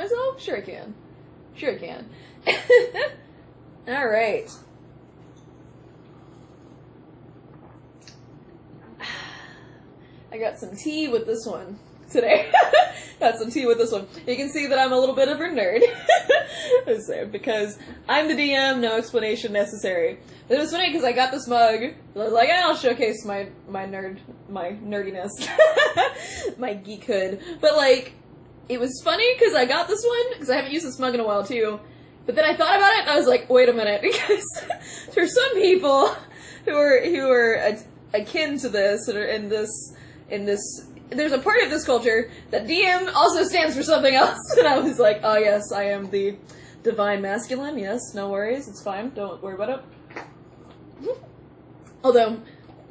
myself? Sure I can. Sure I can. Alright. I got some tea with this one today. Got some tea with this one. You can see that I'm a little bit of a nerd. Because I'm the DM, no explanation necessary. But it was funny because I got this mug. I was like, I'll showcase my nerdiness. My geekhood. But like, it was funny because I got this one, because I haven't used this mug in a while too. But then I thought about it and I was like, wait a minute, because for some people who are akin to this, or in this, there's a part of this culture that DM also stands for something else. And I was like, oh yes, I am the divine masculine. Yes, no worries, it's fine. Don't worry about it. Although,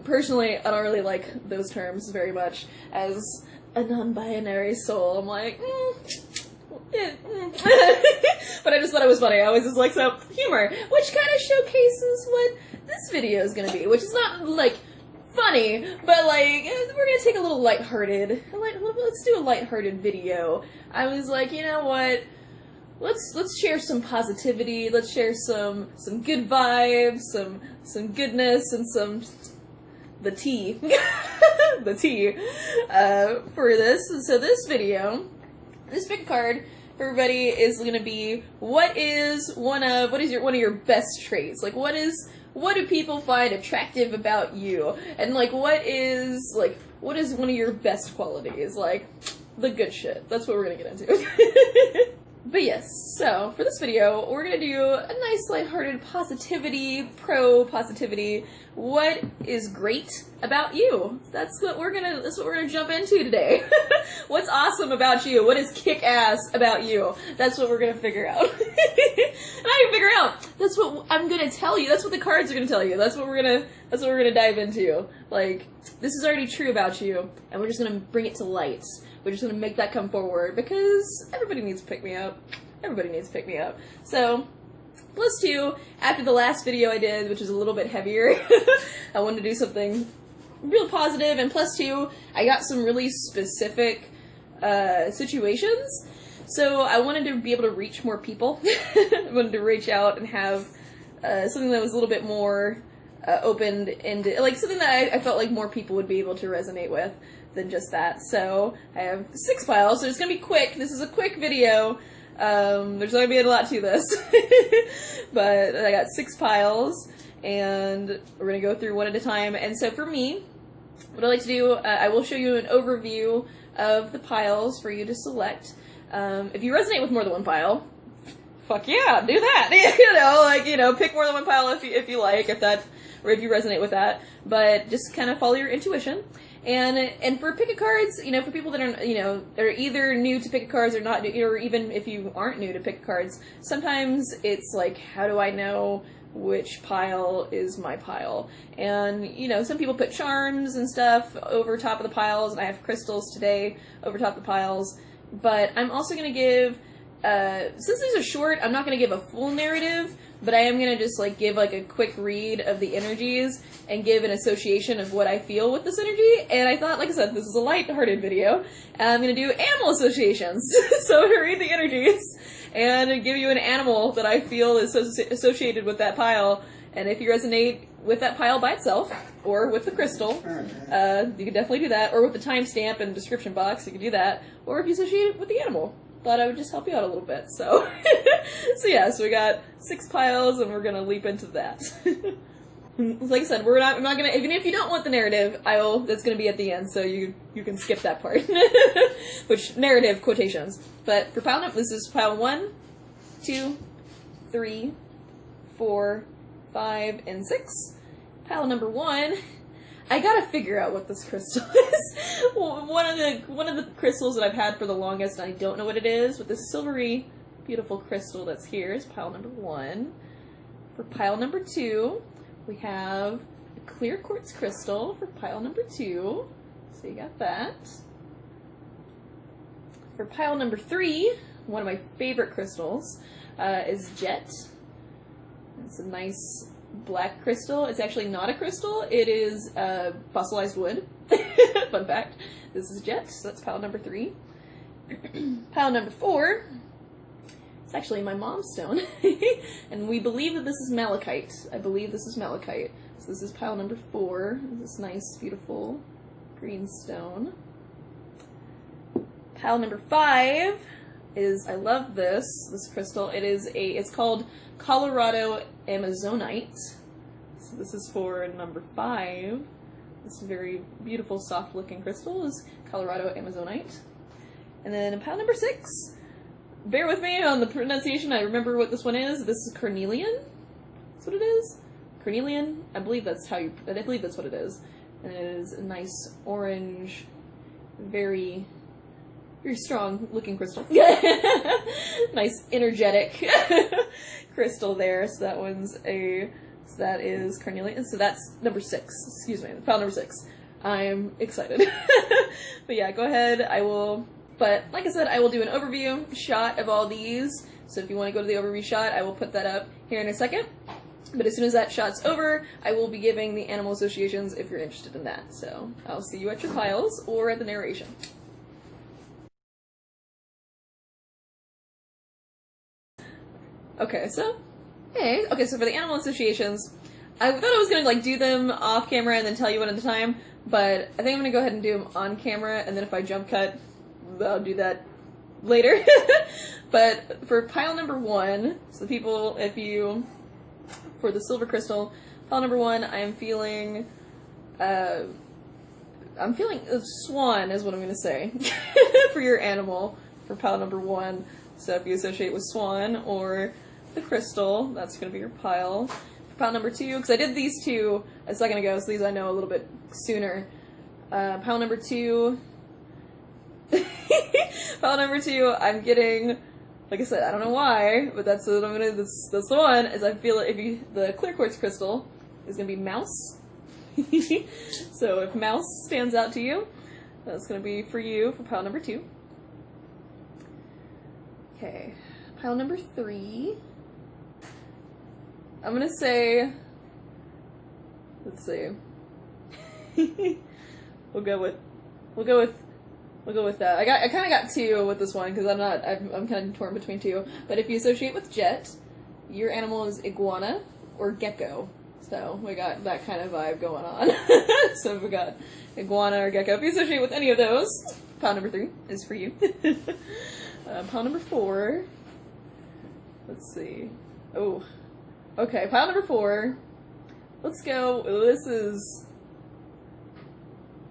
personally, I don't really like those terms very much. As a non-binary soul, I'm like, But I just thought it was funny. I was just like, so, humor, which kind of showcases what this video is going to be, which is not, like, funny, but, like, we're going to take a little lighthearted, let's do a lighthearted video. I was like, you know what, let's share some positivity, let's share some good vibes, some goodness, and the tea, the tea, for this. And so this video, this big card for everybody is going to be, what is one of your best traits? Like, what do people find attractive about you? And like, what is one of your best qualities? Like, the good shit. That's what we're going to get into. But yes, so for this video, we're going to do a nice lighthearted pro-positivity. What is great about you? That's what we're gonna jump into today. What's awesome about you? What is kick-ass about you? That's what we're gonna figure out. And I can figure out. That's what I'm gonna tell you. That's what the cards are gonna tell you. That's what we're gonna dive into. Like, this is already true about you, and we're just gonna bring it to light. We're just gonna make that come forward, because everybody needs to pick me up. Everybody needs to pick me up. So, +2, after the last video I did, which was a little bit heavier, I wanted to do something real positive, and +2, I got some really specific situations, so I wanted to be able to reach more people. I wanted to reach out and have something that was a little bit more open-ended, like something that I felt like more people would be able to resonate with than just that. So I have 6 piles, so it's gonna be quick. This is a quick video. There's not gonna be a lot to this, but I got 6 piles, and we're gonna go through one at a time. And so for me, what I like to do, I will show you an overview of the piles for you to select. If you resonate with more than one pile, fuck yeah, do that. Pick more than one pile if you like, or if you resonate with that. But just kind of follow your intuition. And for pick a cards, for people that are either new to pick a cards or not new, or even if you aren't new to pick a cards, sometimes it's like, how do I know which pile is my pile? And some people put charms and stuff over top of the piles, and I have crystals today over top of the piles. But I'm also going to give, since these are short, I'm not going to give a full narrative, but I am going to just give a quick read of the energies and give an association of what I feel with this energy. And I thought, like I said, this is a light-hearted video, and I'm going to do animal associations. So I'm going to read the energies and give you an animal that I feel is associated with that pile. And if you resonate with that pile by itself, or with the crystal, you can definitely do that. Or with the timestamp in the description box, you can do that. Or if you associate it with the animal. Thought I would just help you out a little bit. So, so we got 6 piles, and we're gonna leap into that. Like I said, I'm not gonna, even if you don't want the narrative, that's gonna be at the end, so you can skip that part. Which, narrative quotations. But for pile number, this is pile 1, 2, 3, 4, 5, and 6. Pile number 1, I gotta figure out what this crystal is. One of the crystals that I've had for the longest, and I don't know what it is, but this silvery, beautiful crystal that's here is pile number 1. For pile number 2, we have a clear quartz crystal for pile number 2. So you got that. For pile number 3, one of my favorite crystals is jet. It's a nice black crystal. It's actually not a crystal. It is fossilized wood. Fun fact. This is jet, so that's pile number 3. Pile number 4 It's actually my mom's stone. And we believe that this is malachite. I believe this is malachite. So this is pile number 4. This nice, beautiful green stone. Pile number 5 is, I love this crystal. It's called Colorado Amazonite. So this is for number 5. This very beautiful, soft-looking crystal is Colorado Amazonite. And then pile number 6, bear with me on the pronunciation, I remember what this one is. This is carnelian. That's what it is. Carnelian. I believe that's what it is. And it is a nice orange, very strong looking crystal. Nice energetic crystal there. So that is carnelian. So that's number 6. Excuse me, pile number 6. I'm excited. But yeah, go ahead. But like I said, I will do an overview shot of all these. So if you want to go to the overview shot, I will put that up here in a second. But as soon as that shot's over, I will be giving the animal associations if you're interested in that. So I'll see you at your piles or at the narration. Okay, so for the animal associations, I thought I was going to like do them off camera and then tell you one at a time, but I think I'm going to go ahead and do them on camera, and then if I jump cut, I'll do that later. But for pile number 1, so people, for the silver crystal, pile number 1, I'm feeling a swan is what I'm going to say for your animal for pile number 1. So if you associate with swan or the crystal, that's going to be your pile. For pile number 2, because I did these 2 a second ago, so these I know a little bit sooner. Pile number 2, pile number 2, I'm getting, like I said, I don't know why, but that's what I'm gonna. That's the one. Is I feel the clear quartz crystal is gonna be mouse. So if mouse stands out to you, that's gonna be for you for pile number 2. Okay, pile number 3. I'm gonna say, let's see. We'll go with that. I kind of got 2 with this one because I'm kind of torn between 2. But if you associate with jet, your animal is iguana or gecko. So we got that kind of vibe going on. So we got iguana or gecko. If you associate with any of those, pile number 3 is for you. Pile number 4. Let's see. Oh, okay. Pile number 4. Let's go. This is.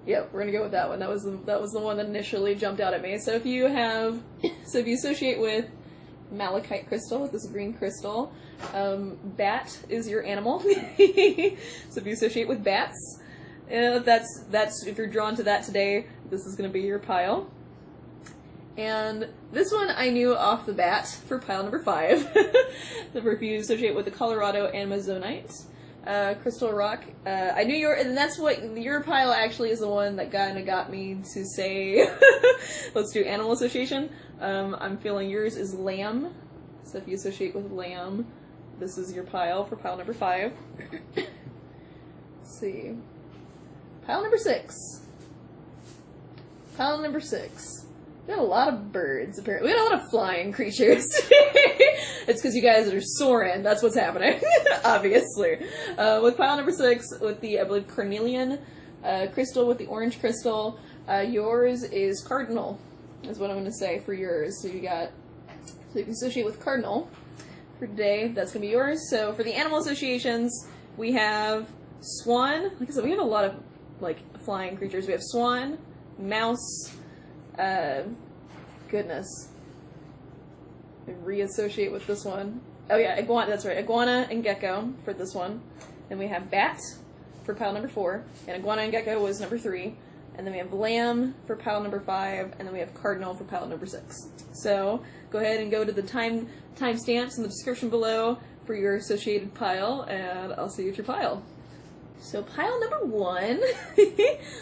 Yep, we're gonna go with that one. That was the one that initially jumped out at me. So if you associate with malachite crystal, with this green crystal, bat is your animal. So if you associate with bats, that's if you're drawn to that today, this is gonna be your pile. And this one I knew off the bat for pile number 5. If you associate with the Colorado Amazonite. Crystal rock. I knew and that's what your pile actually is the one that kind of got me to say, let's do animal association. I'm feeling yours is lamb. So if you associate with lamb, this is your pile for pile number 5. Let's see. Pile number 6. Pile number 6. We got a lot of birds, apparently. We got a lot of flying creatures. It's because you guys are soaring. That's what's happening, obviously. With pile number 6, with the, I believe, carnelian crystal with the orange crystal, yours is cardinal, is what I'm going to say for yours. So if you associate with cardinal for today, that's going to be yours. So for the animal associations, we have swan. Like I said, we have a lot of, flying creatures. We have swan, mouse, goodness. Reassociate with this one. Oh yeah, iguana, that's right. Iguana and gecko for this one. Then we have bat for pile number 4. And iguana and gecko was number 3. And then we have lamb for pile number 5. And then we have cardinal for pile number 6. So go ahead and go to the timestamps in the description below for your associated pile. And I'll see you at your pile. So pile number 1,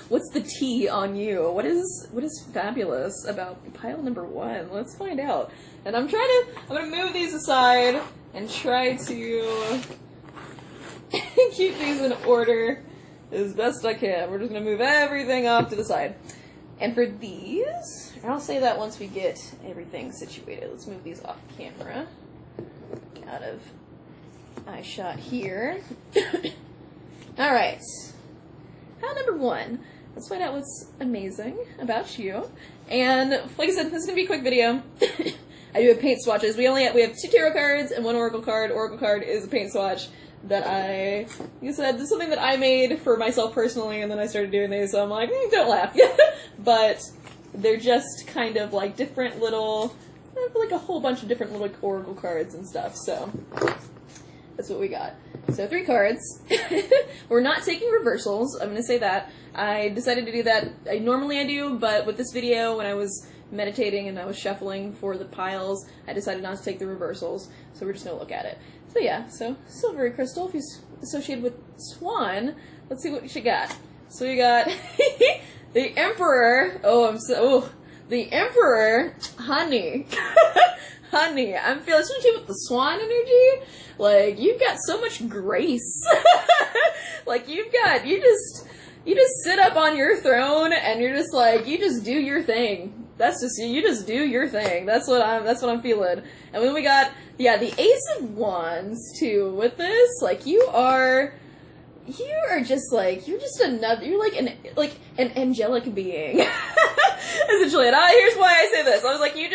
what's the T on you? What is fabulous about pile number 1? Let's find out. And I'm gonna move these aside and try to keep these in order as best I can. We're just gonna move everything off to the side. And for these, I'll say that once we get everything situated. Let's move these off camera. Out of eye shot here. Alright. Pile number 1. Let's find out what's amazing about you. And like I said, this is gonna be a quick video. I do have paint swatches. We have 2 tarot cards and 1 oracle card. Oracle card is a paint swatch that like I said, this is something that I made for myself personally, and then I started doing these, so I'm like, don't laugh. But they're just kind of like different little, like a whole bunch of different little oracle cards and stuff, so that's what we got. So 3 cards. We're not taking reversals, I'm going to say that. I decided to do that, normally I do, but with this video, when I was meditating and I was shuffling for the piles, I decided not to take the reversals, so we're just going to look at it. So yeah, so silvery crystal, if he's associated with swan, let's see what she got. So we got the Emperor, the Emperor, honey. Honey, I'm feeling, especially with the swan energy, like, you've got so much grace. Like, you just sit up on your throne, and you're just like, you just do your thing. That's just, you just do your thing. That's what I'm feeling. And then we got, yeah, the Ace of Wands, too, with this, like, you are just like, you're like an angelic being. Essentially, and here's why I say this. I was like, you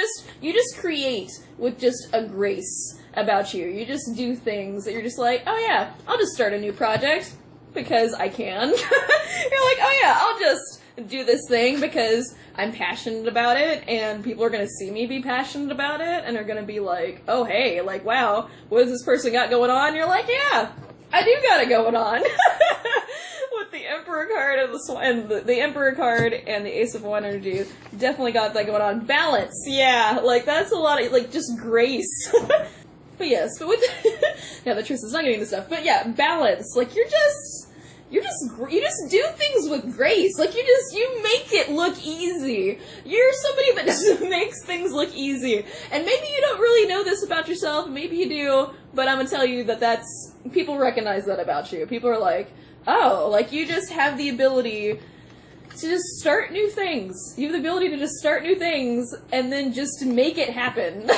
just create with just a grace about you. You just do things that you're just like, oh yeah, I'll just start a new project because I can. You're like, oh yeah, I'll just do this thing because I'm passionate about it, and people are gonna see me be passionate about it, and are gonna be like, oh hey, like, wow, what does this person got going on? You're like, yeah, I do got it going on. With the Emperor card and the Emperor card and the Ace of Wands energy, definitely got that going on. Balance, yeah, like, that's a lot of, like, just grace. But yes, but with yeah, the truth is not getting this stuff, but yeah, balance, like, you just do things with grace. Like, you make it look easy. You're somebody that just makes things look easy. And maybe you don't really know this about yourself, maybe you do, but I'm gonna tell you that people recognize that about you. People are like, oh, like, you just have the ability to just start new things. You have the ability to just start new things and then just make it happen.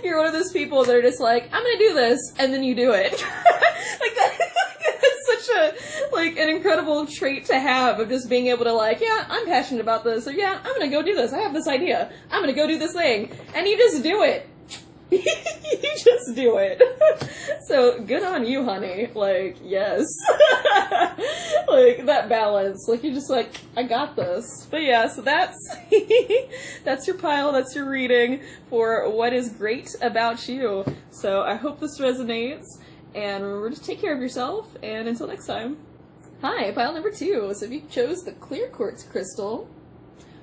You're one of those people that are just like, I'm gonna do this, and then you do it. Like, that's such a, like, an incredible trait to have, of just being able to, like, yeah, I'm passionate about this, or yeah, I'm gonna go do this, I have this idea, I'm gonna go do this thing, and you just do it. You just do it. So, good on you, honey. Like, yes. Like, that balance. Like, you're just like, I got this. But yeah, so that's that's your pile, that's your reading for what is great about you. So, I hope this resonates, and remember to take care of yourself, and until next time. Hi, pile number 2. So if you chose the clear quartz crystal,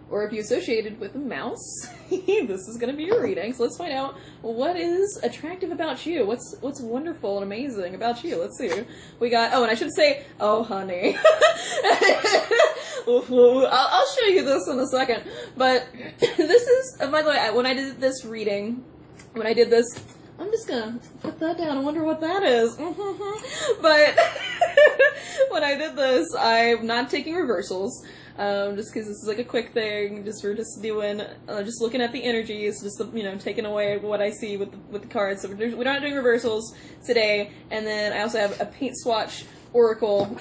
or if you associated with a mouse, this is going to be your reading. So let's find out what is attractive about you. What's wonderful and amazing about you. Let's see. We got, oh, and I should say, oh, honey. I'll show you this in a second. But this is, by the way, when I did this reading, I'm just gonna put that down. I wonder what that is. But when I did this, I'm not taking reversals. Just because this is like a quick thing, we're just doing, just looking at the energies, just, taking away what I see with the cards. So we're not doing reversals today. And then I also have a paint swatch oracle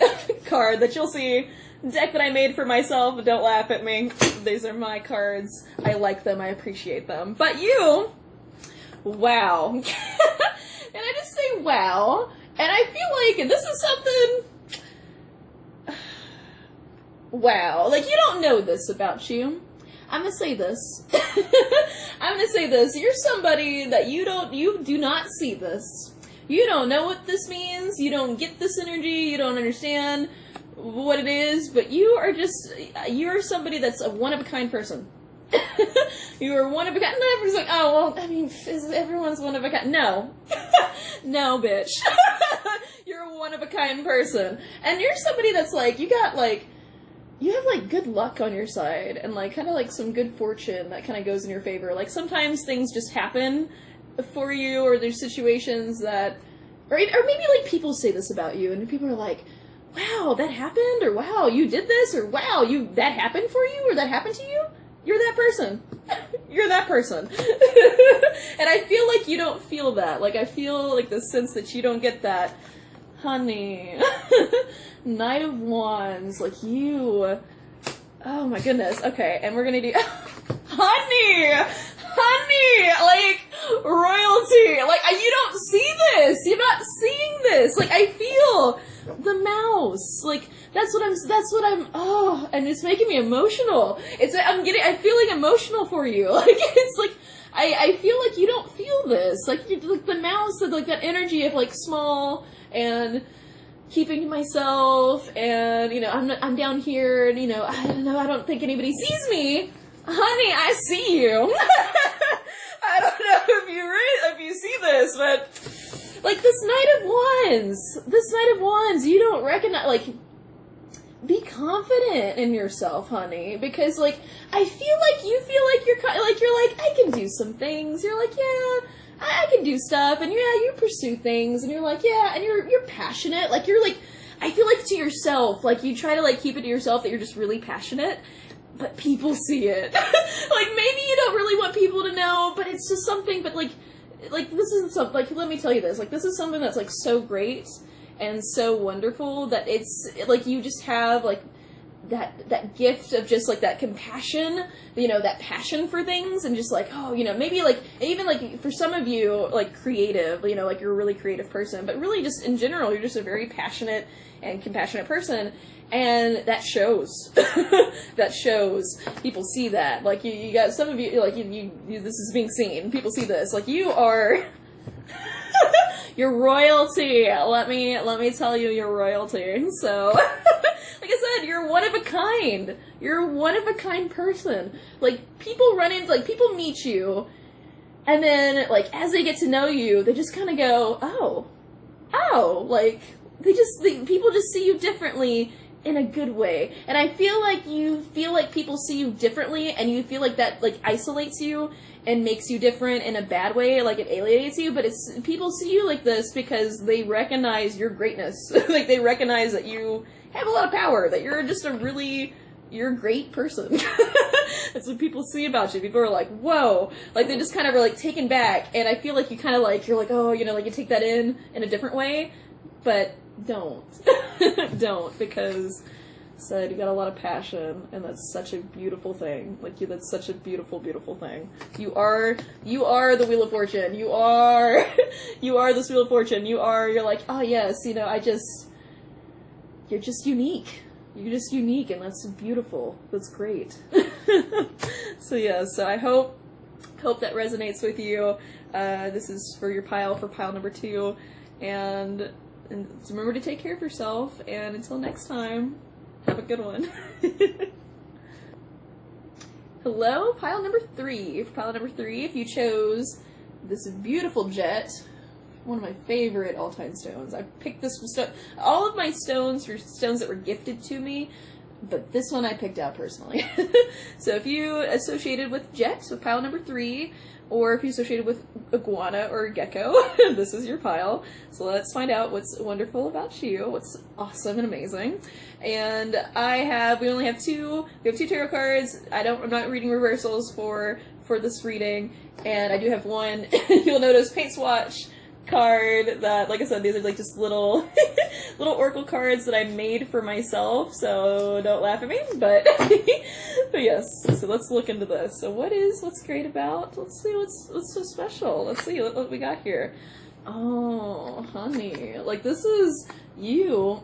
card that you'll see, deck that I made for myself, but don't laugh at me. These are my cards. I like them, I appreciate them. But you, wow. And I just say wow, and I feel like this is something, wow, like, you don't know this about you. I'm gonna say this. You're somebody that you do not see this. You don't know what this means. You don't get this energy. You don't understand what it is, but you're somebody that's a one-of-a-kind person. You are one of a kind. And everyone's like, oh, well, I mean, everyone's one of a kind. No. No, bitch. You're a one-of-a-kind person. And you're somebody that's like, you have, like, good luck on your side, and, like, kind of, like, some good fortune that kind of goes in your favor. Like, sometimes things just happen for you, or there's situations that, or maybe, like, people say this about you, and people are like, wow, that happened, or wow, you did this, or wow, that happened for you, or that happened to you. You're that person. You're that person. And I feel like you don't feel that. Like, I feel like the sense that you don't get that. Honey. Knight of Wands. Like, you. Oh my goodness. Okay, and we're gonna do. Honey! Like, royalty. Like, you don't see this. You're not seeing this. Like, I feel the mouse. Like, that's what I'm, oh, and it's making me emotional. I'm feeling emotional for you. Like, it's like, I feel like you don't feel this. Like, like the mouse, like that energy of like small and keeping to myself, and, you know, I'm down here, and, you know, I don't think anybody sees me. Honey, I see you. I don't know if you see this, but like this Knight of Wands, you don't recognize, like, be confident in yourself, honey, because like I feel like you feel like you're like I can do some things. You're like, yeah, I can do stuff, and yeah, you pursue things, and you're like, yeah, and you're passionate. Like, you're like, I feel like to yourself, like you try to like keep it to yourself that you're just really passionate. But people see it. Like, maybe you don't really want people to know, but it's just something, but like, this isn't something, like, let me tell you this, like, this is something that's, like, so great and so wonderful that it's, like, you just have, like, that gift of just, like, that compassion, you know, that passion for things, and just, like, oh, you know, maybe, like, even, like, for some of you, like, creative, you know, like, you're a really creative person, but really just, in general, you're just a very passionate and compassionate person. And that shows. That shows. People see that. Like, you got some of you, like, you this is being seen. People see this. Like, you are, you're royalty. Let me tell you, you're royalty. So, like I said, you're one of a kind. You're a one of a kind person. Like, people run into, like, people meet you, and then, like, as they get to know you, they just kind of go, oh, like, people just see you differently, in a good way. And I feel like you feel like people see you differently, and you feel like that, like, isolates you and makes you different in a bad way, like it alienates you, but it's, people see you like this because they recognize your greatness. Like, they recognize that you have a lot of power, that you're just you're a great person. That's what people see about you. People are like, whoa. Like, they just kind of are, like, taken back, and I feel like you kind of, like, you're like, oh, you know, like, you take that in a different way, but don't. Don't, because said you got a lot of passion, and that's such a beautiful thing. Like, that's such a beautiful, beautiful thing. You are the Wheel of Fortune. You are this Wheel of Fortune. You're like, oh yes, you know, you're just unique. You're just unique, and that's beautiful. That's great. So yeah, so I hope that resonates with you. This is for your pile, for pile number 2, and remember to take care of yourself, and until next time, have a good one. Hello, pile number 3. For pile number 3, if you chose this beautiful jet, one of my favorite all-time stones. I picked this stone. All of my stones were stones that were gifted to me, but this one I picked out personally. So if you associated with jet, with pile number 3, or if you associated with iguana or gecko, this is your pile. So let's find out what's wonderful about you, what's awesome and amazing. And we only have 2 tarot cards. I'm not reading reversals for this reading, and I do have one, you'll notice, paint swatch card that, like I said, these are like just little little oracle cards that I made for myself, so don't laugh at me, but but yes, so let's look into this. So what's great about, let's see what's so special. Let's see what we got here. Oh, honey, like, this is, you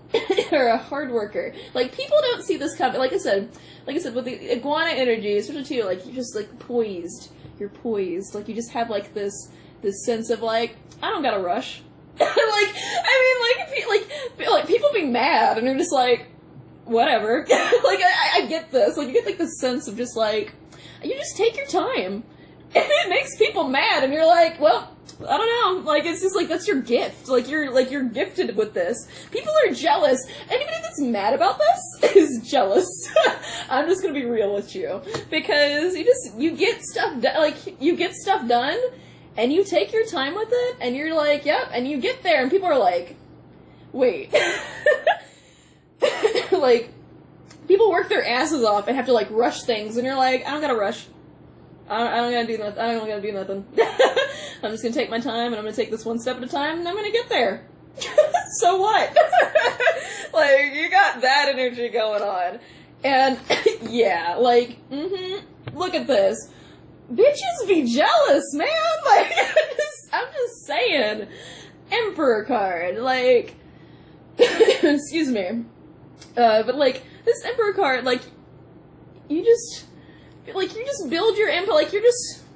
are a hard worker. Like, people don't see this coming. Like I said, with the iguana energy, especially too, like, you're just, like, poised. You're poised. Like, you just have, like, this sense of, like, I don't gotta rush. Like, I mean, like, people being mad, and you're just like, whatever. Like, I get this. Like, you get, like, this sense of just, like, you just take your time. And it makes people mad, and you're like, well, I don't know. Like, it's just, like, that's your gift. Like, you're gifted with this. People are jealous. Anybody that's mad about this is jealous. I'm just gonna be real with you. Because you get stuff done, like, you get stuff done, and you take your time with it, and you're like, yep, and you get there, and people are like, wait. like, people work their asses off and have to, like, rush things, and you're like, I don't gotta rush. I don't gotta do nothing. I don't gotta do nothing. I'm just gonna take my time, and I'm gonna take this one step at a time, and I'm gonna get there. So what? Like, you got that energy going on. And, yeah, like, look at this. Bitches be jealous, man! Like, I'm just saying. Emperor card, like, excuse me. But, like, this Emperor card, like, you just build your empire, like, you're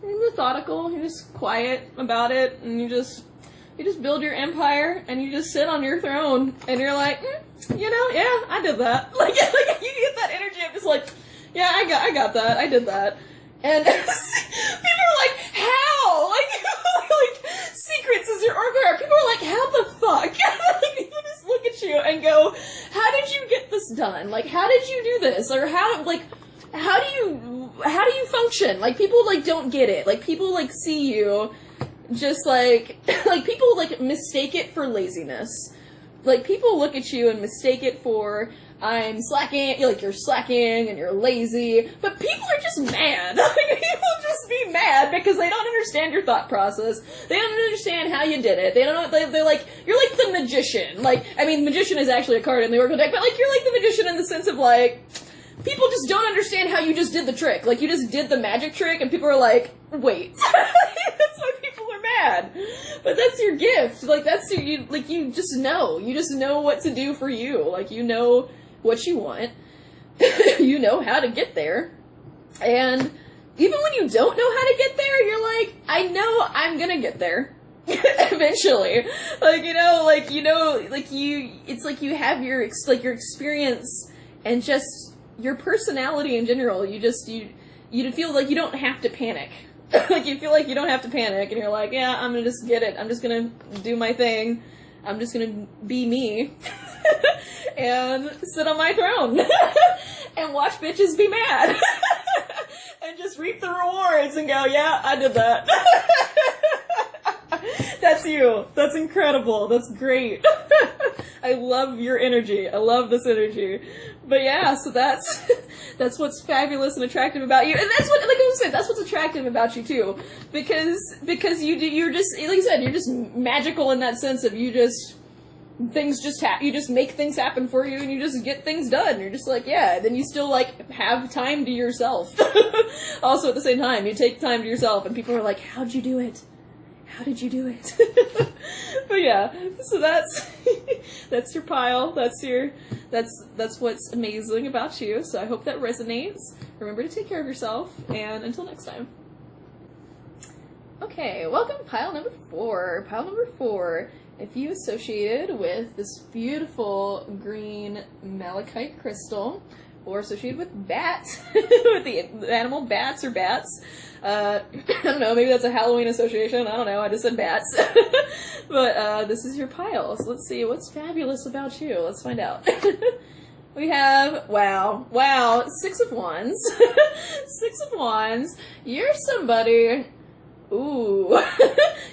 methodical, you're just quiet about it, and you just build your empire, and you just sit on your throne, and you're like, yeah, I did that. Like, you get that energy of just like, yeah, I got that, I did that. And people are like, how? Like, secrets is your orc. People are like, how the fuck? People just look at you and go, how did you get this done? Like, how did you do this? Or how do you function? Like, people, like, don't get it. Like, people, like, see you just, like people, like, mistake it for laziness. Like, people look at you and mistake it for, I'm slacking, like, you're slacking and you're lazy, but people are just mad. People just be mad because they don't understand your thought process. They don't understand how you did it. They don't know, they're like, you're like the magician. Like, I mean, magician is actually a card in the Oracle deck, but, like, you're like the magician in the sense of, like, people just don't understand how you just did the trick. Like, you just did the magic trick, and people are like, wait. That's why people are mad. But that's your gift. Like, that's you just know. You just know what to do for you. Like, you know what you want. You know how to get there. And even when you don't know how to get there, you're like, I know I'm gonna get there. Eventually. It's like you have your experience and just your personality in general. You feel like you don't have to panic. Like, you feel like you don't have to panic, and you're like, yeah, I'm gonna just get it. I'm just gonna do my thing. I'm just gonna be me. And sit on my throne. And watch bitches be mad. And just reap the rewards and go, yeah, I did that. That's you. That's incredible. That's great. I love your energy. I love this energy. But yeah, so that's what's fabulous and attractive about you. And that's what, like I said, that's what's attractive about you too. Because you're just, like I said, you're just magical in that sense of you just make things happen for you, and you just get things done. You're just like, yeah, then you still, like, have time to yourself. Also, at the same time, you take time to yourself, and people are like, how'd you do it? How did you do it? But yeah, so that's your pile. That's what's amazing about you. So I hope that resonates. Remember to take care of yourself, and until next time. Okay, welcome to pile number 4. Pile number 4. If you associated with this beautiful green malachite crystal, or associated with bats, with the animal bats or bats, I don't know, maybe that's a Halloween association, I don't know, I just said bats. But this is your pile, so let's see what's fabulous about you. Let's find out. We have, wow, 6 of Wands. 6 of Wands. You're somebody... Ooh.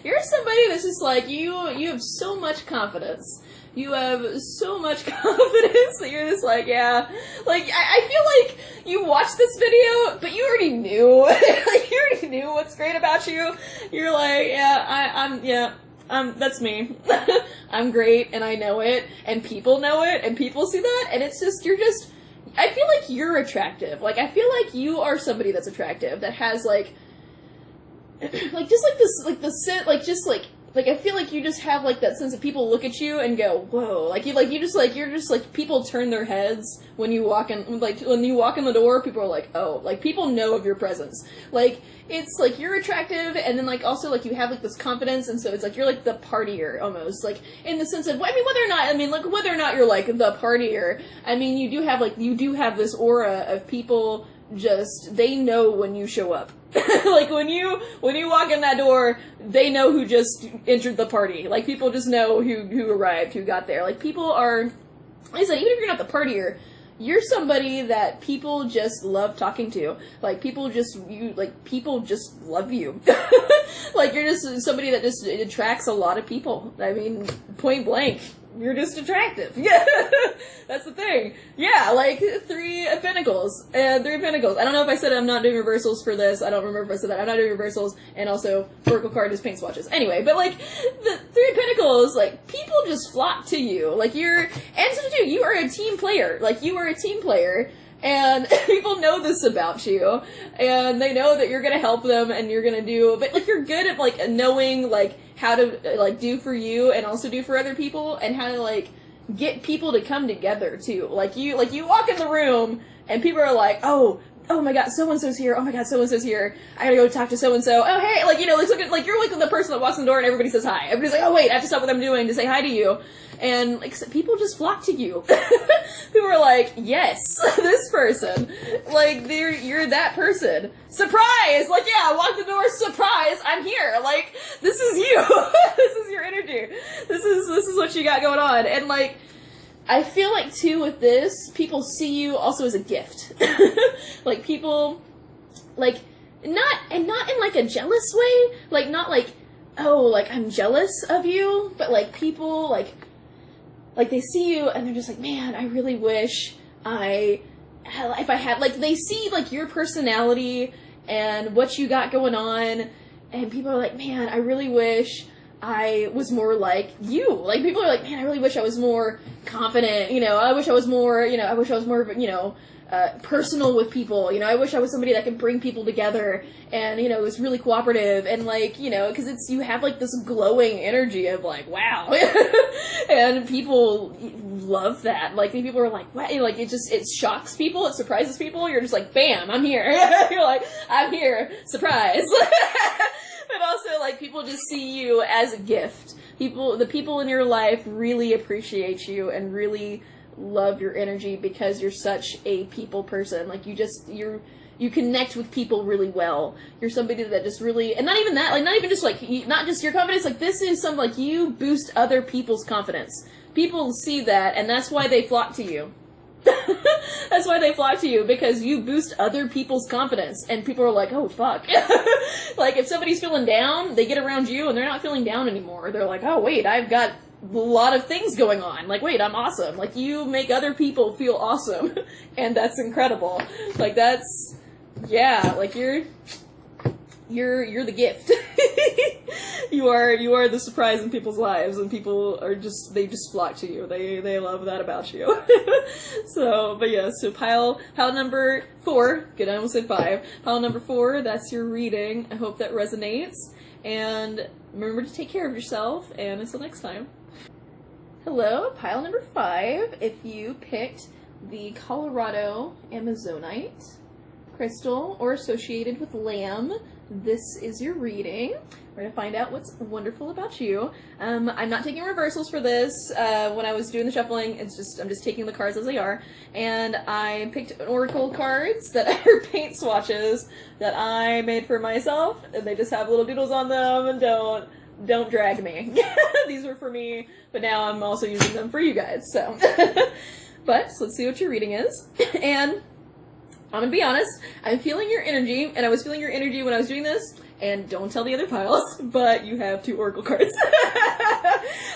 You're somebody that's just like, you have so much confidence. You have so much confidence that you're just like, yeah. Like, I feel like you watched this video, but you already knew. Like, you already knew what's great about you. You're like, yeah, that's me. I'm great, and I know it, and people know it, and people see that, and it's just, I feel like you're attractive. Like, I feel like you are somebody that's attractive, that has, like just like this, like the scent, like just like I feel like you just have like that sense of people look at you and go, whoa, you're just like people turn their heads when you walk in, like when you walk in the door, people are like, oh, like people know of your presence. Like it's like you're attractive, and then like also like you have like this confidence, and so it's like you're like the partier almost, like in the sense of, whether or not you're like the partier, I mean you do have this aura of people just, they know when you show up. Like when you walk in that door, they know who just entered the party. Like people just know who arrived, who got there. Like people are, like I said, even if you're not the partier, you're somebody that people just love talking to. Like people just love you. Like you're just somebody that just attracts a lot of people. I mean, point blank. you're just attractive. Yeah, that's the thing. Yeah, like 3 Pentacles. And 3 Pentacles. I don't know if I said I'm not doing reversals for this. I don't remember if I said that. I'm not doing reversals. And also, Oracle card is paint swatches. Anyway, but like, the 3 Pentacles, like, people just flock to you. Like, and so too, you are a team player. Like, you are a team player. And people know this about you, and they know that you're gonna help them, and you're gonna do, but like, you're good at like knowing like how to like do for you and also do for other people, and how to like get people to come together too. Like you walk in the room and people are like, oh my god, so-and-so's here, oh my god, so-and-so's here, I gotta go talk to so-and-so, oh hey, like, you know, like, look at, like, you're like the person that walks in the door and everybody says hi. Everybody's like, oh wait, I have to stop what I'm doing to say hi to you. And, like, so people just flock to you. People are like, yes, this person. Like, you're that person. Surprise! Like, yeah, I walk the door, surprise, I'm here. Like, this is you. This is your energy. This is what you got going on. And, like, I feel like, too, with this, people see you also as a gift. Like, people, like, not in, like, a jealous way. Like, not like, oh, like, I'm jealous of you. But, like, people, like, they see you and they're just like, man, I really wish if I had, like, they see, like, your personality and what you got going on, and people are like, man, I really wish I was more like you. Like, people are like, man, I really wish I was more confident, you know, I wish I was more, you know, personal with people, you know, I wish I was somebody that could bring people together and, you know, was really cooperative and, like, you know, because you have, like, this glowing energy of, like, wow. And people love that. Like, people are like, what? Like, it shocks people, it surprises people, you're just like, bam, I'm here. You're like, I'm here, surprise. But also, like, people just see you as a gift. The people in your life really appreciate you and really love your energy because you're such a people person. Like, you connect with people really well. You're somebody that just really, and not even that, like, not even just like, not just your confidence, like, this is some, like, you boost other people's confidence. People see that, and that's why they flock to you. That's why they flock to you, because you boost other people's confidence, and people are like, oh, fuck. Like, if somebody's feeling down, they get around you, and they're not feeling down anymore. They're like, oh, wait, I've got a lot of things going on. Like, wait, I'm awesome. Like, you make other people feel awesome, and that's incredible. Like, that's, yeah, like, you're the gift. You are the surprise in people's lives, and people are they just flock to you. They love that about you. So, but yeah, so pile number 4, good, I almost said 5. Pile number 4, that's your reading. I hope that resonates, and remember to take care of yourself, and until next time. Hello, pile number 5. If you picked the Colorado Amazonite crystal or associated with lamb, this is your reading. We're going to find out what's wonderful about you. I'm not taking reversals for this. When I was doing the shuffling, I'm just taking the cards as they are. And I picked oracle cards that are paint swatches that I made for myself, and they just have little doodles on them, and don't drag me. These were for me, but now I'm also using them for you guys, so. But, so let's see what your reading is. And I'm gonna be honest, I'm feeling your energy, and I was feeling your energy when I was doing this, and don't tell the other piles, but you have 2 oracle cards.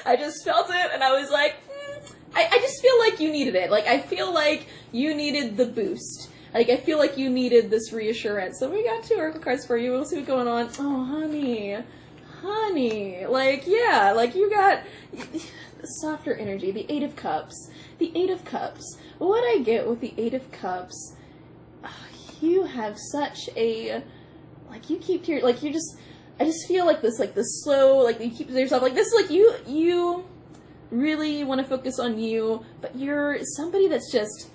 I just felt it, and I was like, I just feel like you needed it. Like, I feel like you needed the boost. Like, I feel like you needed this reassurance. So we got 2 oracle cards for you. We'll see what's going on. Oh, honey. Like, yeah, like, you got softer energy. The 8 of Cups. The 8 of Cups. What I get with the 8 of Cups, you have such a, like, you keep to your, like, you just, I just feel like this slow, like, you keep to yourself, like, this is like, you really want to focus on you, but you're somebody that's just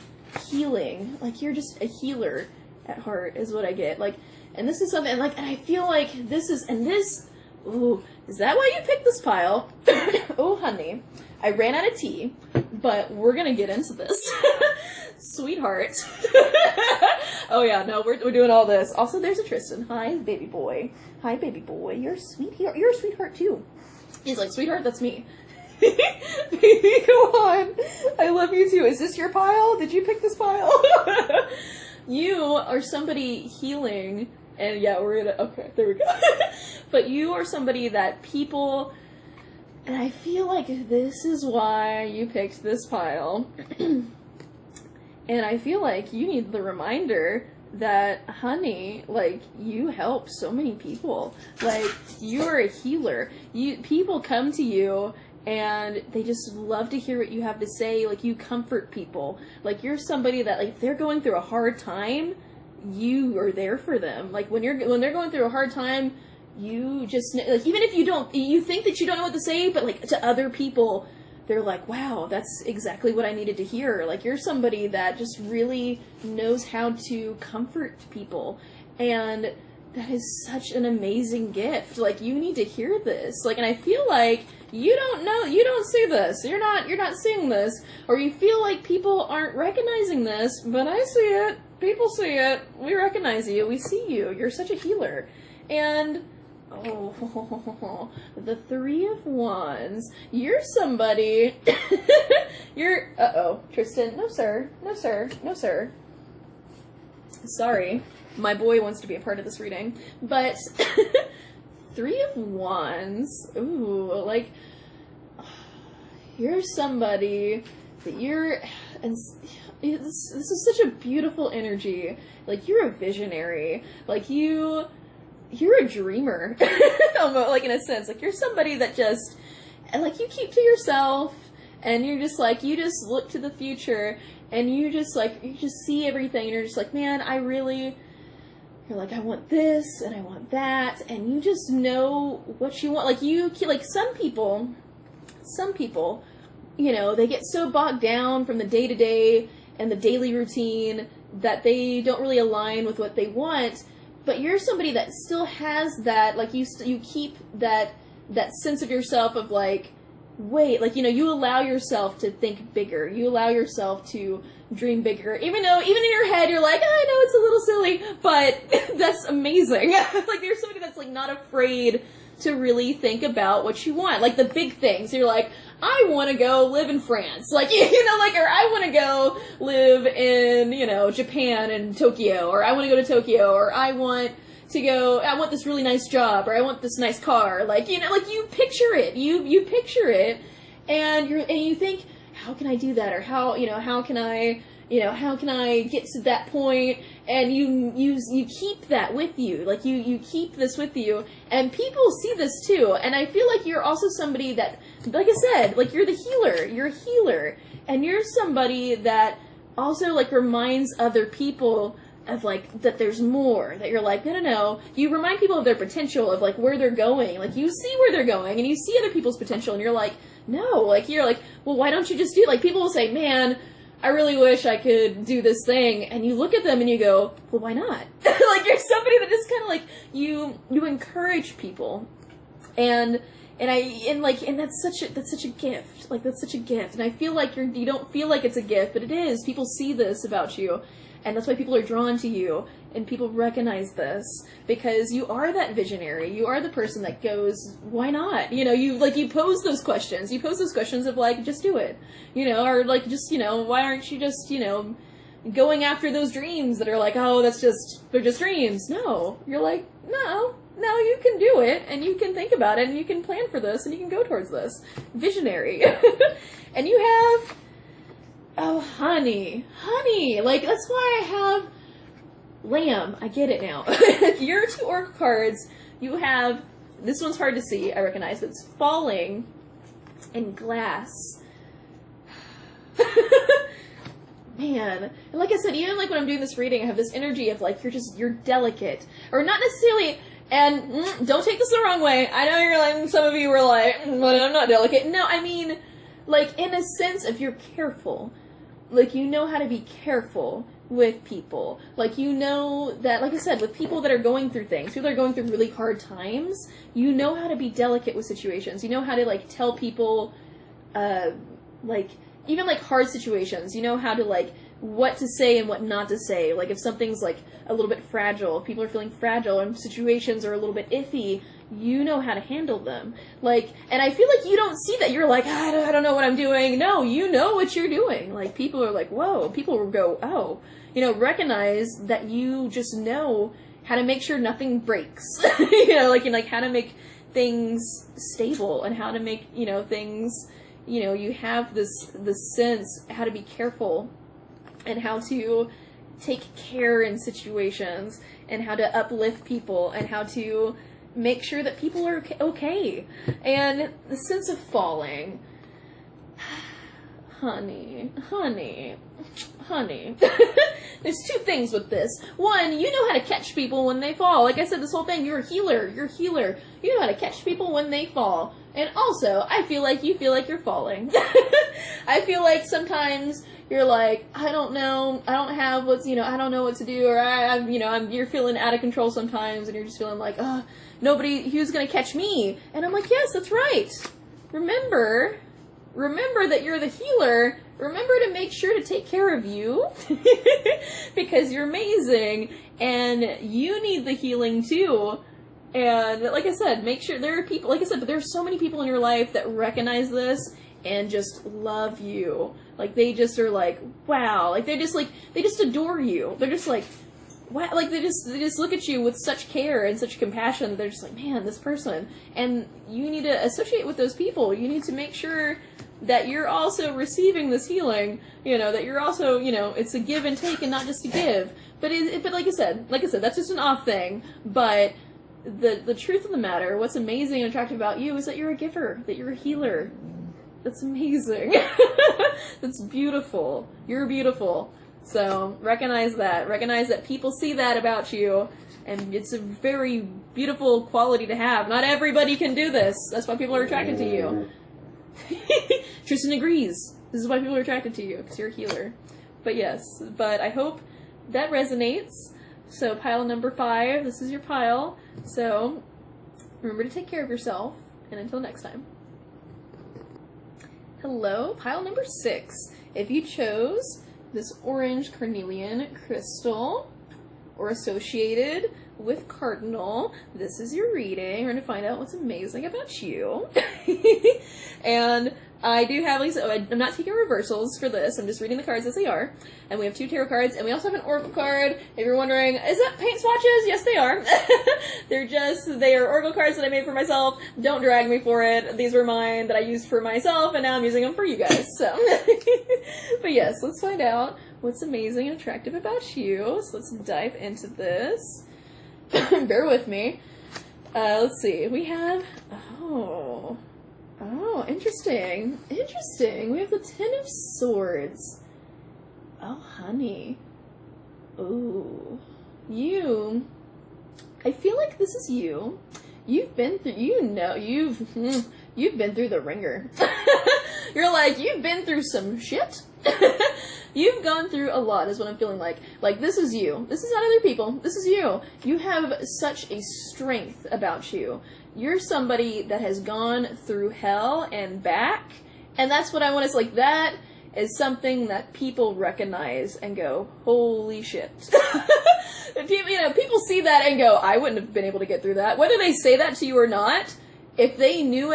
healing, like, you're just a healer at heart, is what I get, like, and this is something, like, and I feel like this is, and this, ooh, is that why you picked this pile? Oh, honey, I ran out of tea, but we're gonna get into this. Sweetheart. Oh yeah, no, we're doing all this. Also, there's a Tristan. Hi, baby boy. Hi, baby boy. You're a sweetheart. You're a sweetheart too. He's like, sweetheart, that's me. Baby, go on. I love you too. Is this your pile? Did you pick this pile? You are somebody healing, and yeah, we're gonna, okay, there we go. But you are somebody that people, And I feel like this is why you picked this pile. And I feel like you need the reminder that, honey, like, you help so many people. Like, you're a healer. People come to you and they just love to hear what you have to say. Like, you comfort people. Like, you're somebody that, like, if they're going through a hard time, you are there for them. Like, when they're going through a hard time, you just, like, even if you think that you don't know what to say, but, like, to other people, they're like, wow, that's exactly what I needed to hear. Like, you're somebody that just really knows how to comfort people. And that is such an amazing gift. Like, you need to hear this. Like, and I feel like you don't see this. You're not seeing this. Or you feel like people aren't recognizing this, but I see it. People see it. We recognize you. We see you. You're such a healer. And oh, the Three of Wands. You're somebody. Tristan. No, sir. No, sir. No, sir. Sorry. My boy wants to be a part of this reading. But, Three of Wands. Ooh, like, you're somebody that and this is such a beautiful energy. Like, you're a visionary. Like, you're a dreamer, almost, like, in a sense. Like, you're somebody that just, and, like, you keep to yourself, and you're just, like, you just look to the future, and you just see everything, and you're just like, man, you're like, I want this, and I want that, and you just know what you want. Like, some people, you know, they get so bogged down from the day-to-day and the daily routine that they don't really align with what they want. But you're somebody that still has that, like, you keep that sense of yourself of, like, wait, like, you know, you allow yourself to think bigger. You allow yourself to dream bigger. Even in your head, you're like, I know it's a little silly, but that's amazing. Like, you're somebody that's, like, not afraid to really think about what you want. Like, the big things. You're like, I want to go live in France. Like, you know, like, or I want to go live in, you know, Japan and Tokyo, or I want to go to Tokyo, or I want this really nice job, or I want this nice car. Like, you know, like, you picture it. You picture it, and you think, how can I do that? Or how can I get to that point? And you keep that with you. Like, you keep this with you, and people see this too. And I feel like you're also somebody that, like I said, like, you're the healer. You're a healer, and you're somebody that also, like, reminds other people of, like, that there's more, that you're like, no, you remind people of their potential, of, like, where they're going. Like, you see where they're going, and you see other people's potential, and you're like, no, like, you're like, well, why don't you just do it? Like, people will say, man, I really wish I could do this thing, and you look at them and you go, well, why not? Like, you're somebody that just kind of, like, you encourage people, and that's such a gift. Like, that's such a gift, and I feel like you don't feel like it's a gift, but it is. People see this about you, and that's why people are drawn to you, and people recognize this, because you are that visionary. You are the person that goes, why not? You know, you pose those questions. You pose those questions of, like, just do it. You know, or, like, just, you know, why aren't you just, you know, going after those dreams that are like, oh, they're just dreams. No. You're like, no, you can do it, and you can think about it, and you can plan for this, and you can go towards this. Visionary. And you have, oh, honey, like, that's why I have Lamb. I get it now. Your 2 oracle cards, you have, this one's hard to see, I recognize, but it's Falling and Glass. Man. And like I said, even, like, when I'm doing this reading, I have this energy of, like, you're delicate. Or not necessarily, and don't take this the wrong way. I know you're like, some of you were like, but I'm not delicate. No, I mean, like, in a sense of you're careful. Like, you know how to be careful with people. Like, you know that, like I said, with people that are going through things, people that are going through really hard times, you know how to be delicate with situations. You know how to, like, tell people, like, even, like, hard situations, you know how to, like, what to say and what not to say. Like, if something's, like, a little bit fragile, if people are feeling fragile and situations are a little bit iffy, you know how to handle them. Like, and I feel like you don't see that. You're like, I don't know what I'm doing. No, you know what you're doing. Like, people are like, whoa. People will go, oh. You know, recognize that you just know how to make sure nothing breaks. You know, like, and, like, how to make things stable and how to make, things, you have this sense how to be careful and how to take care in situations and how to uplift people and how to make sure that people are okay. And the sense of falling. Honey. There's two things with this. One, you know how to catch people when they fall. Like I said, this whole thing, you're a healer. You know how to catch people when they fall. And also, I feel like you feel like you're falling. I feel like sometimes you're like, I don't know, I don't have what's, I don't know what to do, or you're feeling out of control sometimes, and you're just feeling like, who's gonna catch me? And I'm like, yes, that's right. Remember that you're the healer. Remember to make sure to take care of you because you're amazing and you need the healing too. And like I said, make sure there are people, like I said, but there are so many people in your life that recognize this and just love you. Like they just are like, wow. Like they just adore you. They're just like, wow. Like they just look at you with such care and such compassion. They're just like, man, this person. And you need to associate with those people. You need to make sure that you're also receiving this healing, that you're also, it's a give and take and not just a give. But but like I said, that's just an off thing. But the truth of the matter, what's amazing and attractive about you is that you're a giver, that you're a healer. That's amazing. That's beautiful. You're beautiful. So recognize that. Recognize that people see that about you, and it's a very beautiful quality to have. Not everybody can do this. That's why people are attracted to you. Tristan agrees. This is why people are attracted to you, because you're a healer. But yes, I hope that resonates. So pile number 5, this is your pile. So remember to take care of yourself, and until next time. Hello, pile number 6. If you chose this orange carnelian crystal or associated with cardinal, this is your reading. We're going to find out what's amazing about you. And I do have, I'm not taking reversals for this. I'm just reading the cards as they are. And we have 2 tarot cards, and we also have an oracle card. If you're wondering, is that paint swatches? Yes, they are. They are oracle cards that I made for myself. Don't drag me for it. These were mine that I used for myself, and now I'm using them for you guys. So, but yes, let's find out what's amazing and attractive about you. So let's dive into this. Bear with me. Let's see. We have, interesting. We have the 10 of Swords. Oh, honey. Ooh. I feel like this is you. You've been through, you've been through the ringer. You're like, you've been through some shit. You've gone through a lot is what I'm feeling like. Like, this is you. This is not other people. This is you. You have such a strength about you. You're somebody that has gone through hell and back. And that's what I want to say. Like, that is something that people recognize and go, holy shit. People see that and go, I wouldn't have been able to get through that. Whether they say that to you or not, if they knew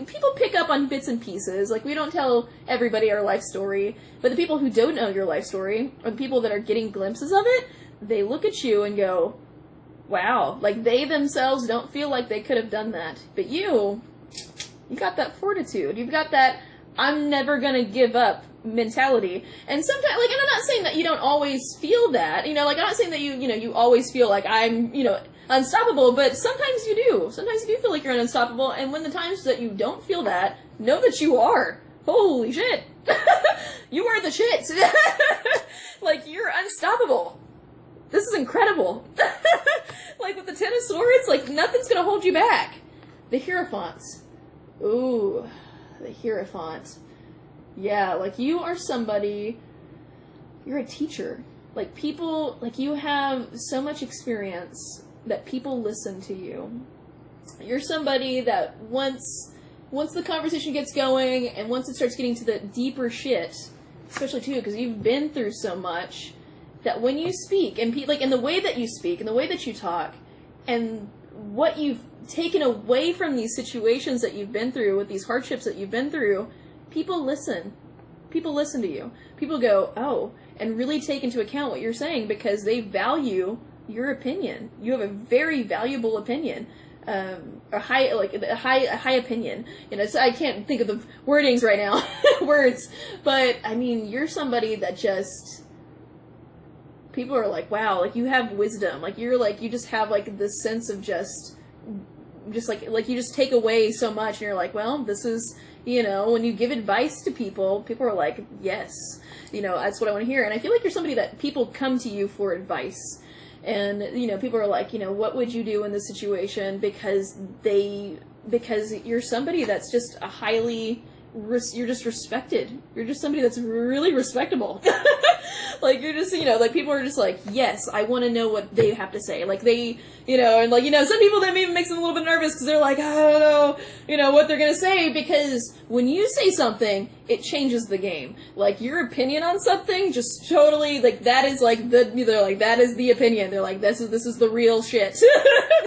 people pick up on bits and pieces. Like, we don't tell everybody our life story, but the people who don't know your life story, or the people that are getting glimpses of it, they look at you and go, wow. Like, they themselves don't feel like they could have done that. But you got that fortitude. You've got that, I'm never gonna give up mentality. And sometimes, and I'm not saying that you don't always feel that, I'm not saying that you always feel like I'm, unstoppable, but sometimes you do. Sometimes you do feel like you're unstoppable, and when the times that you don't feel that, know that you are. Holy shit. You are the shit. Like, you're unstoppable. This is incredible. Like, with the 10 of Swords, like, nothing's gonna hold you back. The Hierophant. Ooh, the Hierophant. Yeah, like, you are somebody, you're a teacher. Like, people, like, you have so much experience that people listen to you. You're somebody that once the conversation gets going, and once it starts getting to the deeper shit, especially too, because you've been through so much, that when you speak, and in the way that you speak, and the way that you talk, and what you've taken away from these situations that you've been through, with these hardships that you've been through, people listen. People listen to you. People go, oh, and really take into account what you're saying, because they value your opinion. You have a very valuable opinion. a high opinion. You know, so I can't think of the wordings right now, words, but I mean, you're somebody that just, people are like, wow, like you have wisdom, like you're like, you just have like this sense of just like you just take away so much, and you're like, well, this is, you know, when you give advice to people, people are like, yes, you know, that's what I want to hear. And I feel like you're somebody that people come to you for advice. And, you know, people are like, you know, what would you do in this situation? Because you're somebody that's just a highly, you're just respected. You're just somebody that's really respectable. Like, you're just, you know, like, people are just like, yes, I want to know what they have to say. Like, they, you know, and like, you know, some people, that even makes them a little bit nervous because they're like, I don't know, you know, what they're going to say, because when you say something, it changes the game. Like, your opinion on something just totally, like, that is like they're like, that is the opinion. They're like, this is the real shit.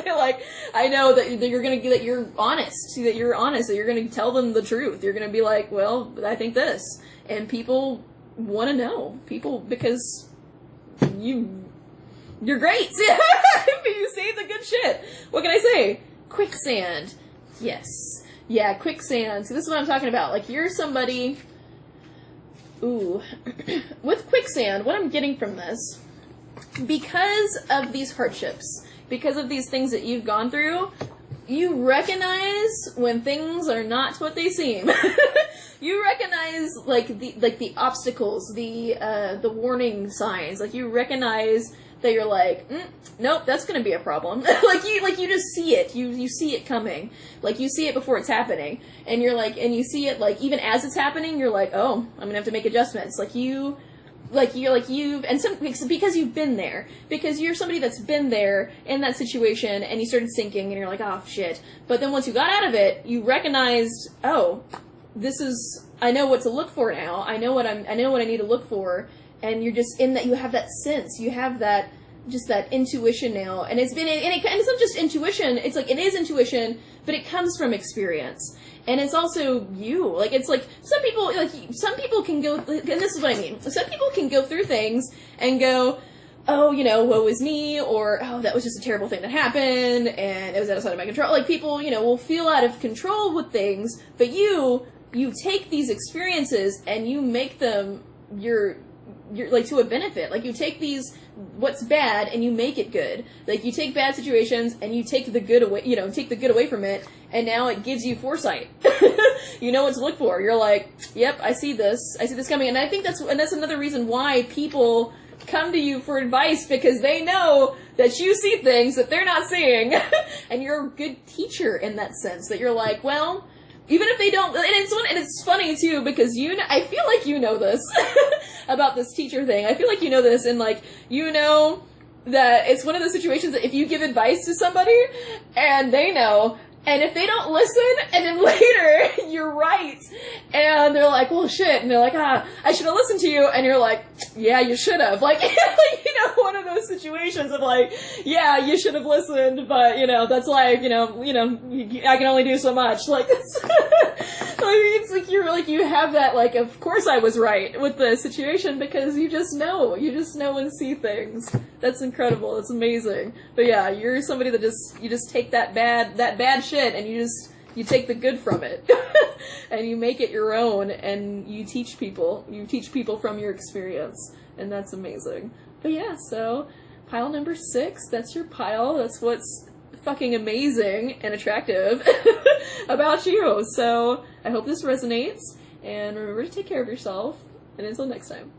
They're like, I know that you're going to, that you're honest, that you're going to tell them the truth. You're going to be like, well, I think this. And people want to know. People, because you're great. You say the good shit. What can I say? Quicksand. Yes. Yeah, quicksand. So this is what I'm talking about. Like, you're somebody... Ooh. With quicksand, what I'm getting from this, because of these hardships, because of these things that you've gone through, you recognize when things are not what they seem. You recognize, like, the obstacles, the warning signs. Like, you recognize that you're like, nope, that's gonna be a problem. you just see it. You see it coming. Like, you see it before it's happening. And you're like, and you see it, like, even as it's happening, you're like, oh, I'm gonna have to make adjustments. Because you've been there. Because you're somebody that's been there in that situation, and you started sinking, and you're like, oh, shit. But then once you got out of it, you recognized, oh, I know what to look for now. I know what I need to look for. And you're just in that, you have that sense, you have that, just that intuition now. And it's not just intuition, it's like, it is intuition, but it comes from experience. And it's also you. Like, it's like, some people can go, and this is what I mean. Some people can go through things and go, oh, you know, woe is me, or, oh, that was just a terrible thing that happened, and it was outside of my control. Like, people, you know, will feel out of control with things, but you take these experiences and you make them you're like, to a benefit. Like, you take what's bad and you make it good. Like, you take bad situations and you take the good away from it, and now it gives you foresight. You know what to look for. You're like, yep, I see this coming. And I think that's another reason why people come to you for advice, because they know that you see things that they're not seeing. And you're a good teacher in that sense, that you're like, well, even if they don't, and it's funny too, because I feel like you know this about this teacher thing. I feel like you know this, and like, you know that it's one of those situations that if you give advice to somebody and they know, and if they don't listen, and then later you're right, and they're like, well, shit, and they're like, I should have listened to you, and you're like, yeah, you should have. Like, you know, one of those situations of like, yeah, you should have listened, but, you know, that's life, you know, I can only do so much. Like, it's, it's like, you have that, like, of course I was right with the situation, because you just know and see things. That's incredible. That's amazing. But yeah, you're somebody that you just take that bad shit, and you take the good from it. And you make it your own, and you teach people from your experience, and that's amazing. But yeah, so pile number 6, that's your pile. That's what's fucking amazing and attractive about you. So I hope this resonates, and remember to take care of yourself, and until next time.